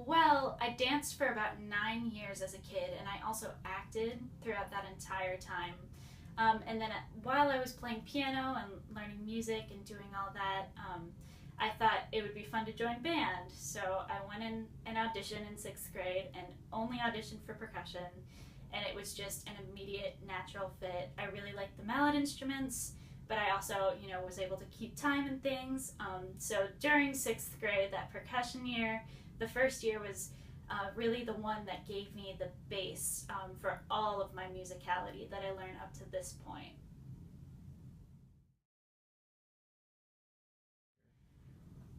Well, I danced for about 9 years as a kid, and I also acted throughout that entire time. And then while I was playing piano and learning music and doing all that, I thought it would be fun to join band. So I went in an audition in sixth grade and only auditioned for percussion. And it was just an immediate natural fit. I really liked the mallet instruments, but I also, was able to keep time and things. So during sixth grade, that percussion year, the first year was really the one that gave me the base for all of my musicality that I learned up to this point.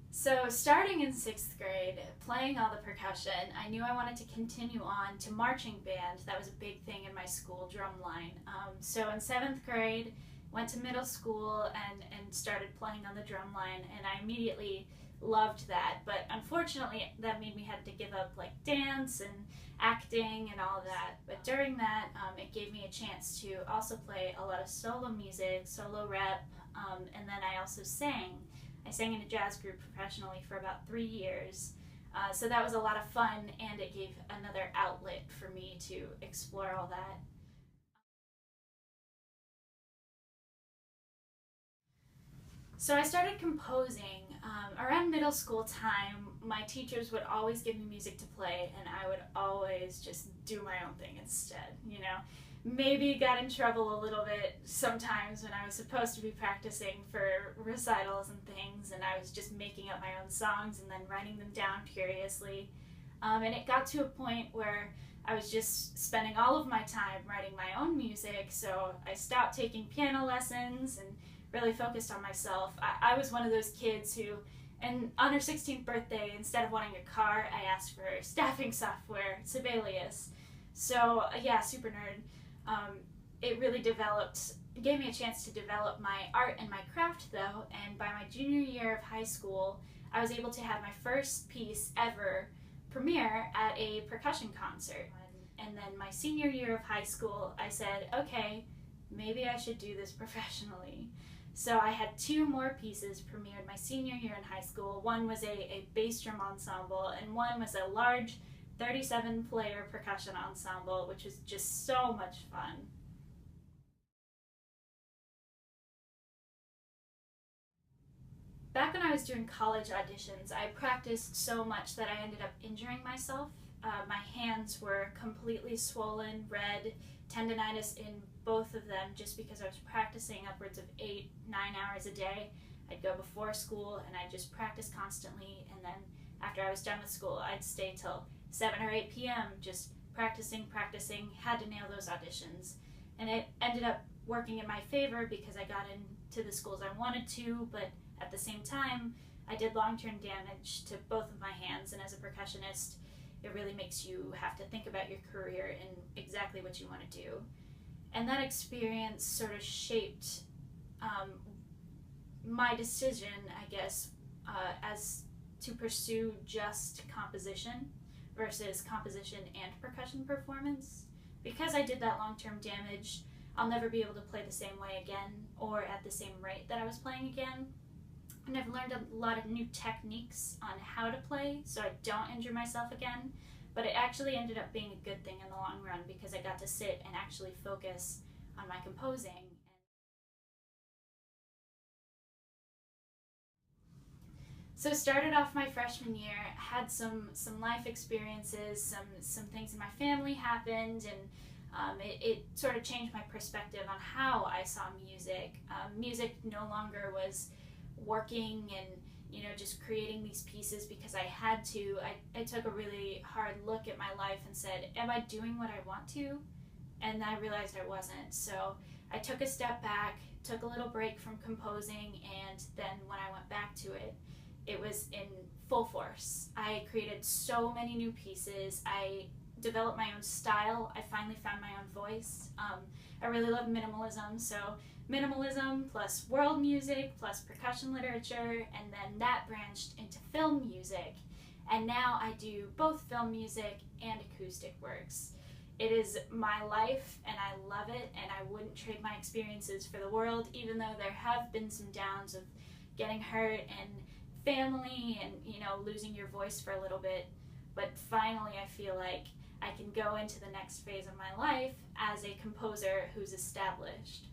So, starting in sixth grade, playing all the percussion, I knew I wanted to continue on to marching band. That was a big thing in my school, drumline. So, in seventh grade, went to middle school and started playing on the drumline, and I immediately loved that. But unfortunately, that made me have to give up like dance and acting and all that. But during that, it gave me a chance to also play a lot of solo music, solo rep, and then I also sang. I sang in a jazz group professionally for about 3 years. So that was a lot of fun, and it gave another outlet for me to explore all that. So I started composing around middle school time. My teachers would always give me music to play, and I would always just do my own thing instead. Maybe got in trouble a little bit sometimes when I was supposed to be practicing for recitals and things, and I was just making up my own songs and then writing them down furiously. And it got to a point where I was just spending all of my time writing my own music, so I stopped taking piano lessons and really focused on myself. I was one of those kids who, and on her 16th birthday, instead of wanting a car, I asked for staffing software, Sibelius. So, yeah, super nerd. It really gave me a chance to develop my art and my craft, though, and by my junior year of high school, I was able to have my first piece ever premiere at a percussion concert. And then my senior year of high school, I said, okay, maybe I should do this professionally. So I had two more pieces premiered my senior year in high school. One was a bass drum ensemble, and one was a large 37-player percussion ensemble, which was just so much fun. Back when I was doing college auditions, I practiced so much that I ended up injuring myself. My hands were completely swollen, red, tendonitis in both of them just because I was practicing upwards of 8, 9 hours a day. I'd go before school and I'd just practice constantly, and then after I was done with school, I'd stay till 7 or 8 p.m. just practicing, had to nail those auditions. And it ended up working in my favor because I got into the schools I wanted to, but at the same time, I did long-term damage to both of my hands, and as a percussionist, it really makes you have to think about your career and exactly what you want to do. And that experience sort of shaped my decision, I guess, as to pursue just composition versus composition and percussion performance. Because I did that long-term damage, I'll never be able to play the same way again or at the same rate that I was playing again. And I've learned a lot of new techniques on how to play so I don't injure myself again. But it actually ended up being a good thing in the long run because I got to sit and actually focus on my composing. So started off my freshman year, had some life experiences, some things in my family happened, and it sort of changed my perspective on how I saw music. Music no longer was working and just creating these pieces because I had to. I took a really hard look at my life and said, am I doing what I want to? And I realized I wasn't. So I took a step back, took a little break from composing, and then when I went back to it, it was in full force. I created so many new pieces. I developed my own style. I finally found my own voice. I really love minimalism, so minimalism plus world music plus percussion literature, and then that branched into film music. And now I do both film music and acoustic works. It is my life and I love it, and I wouldn't trade my experiences for the world, even though there have been some downs of getting hurt and family and losing your voice for a little bit. but finally I feel like I can go into the next phase of my life as a composer who's established.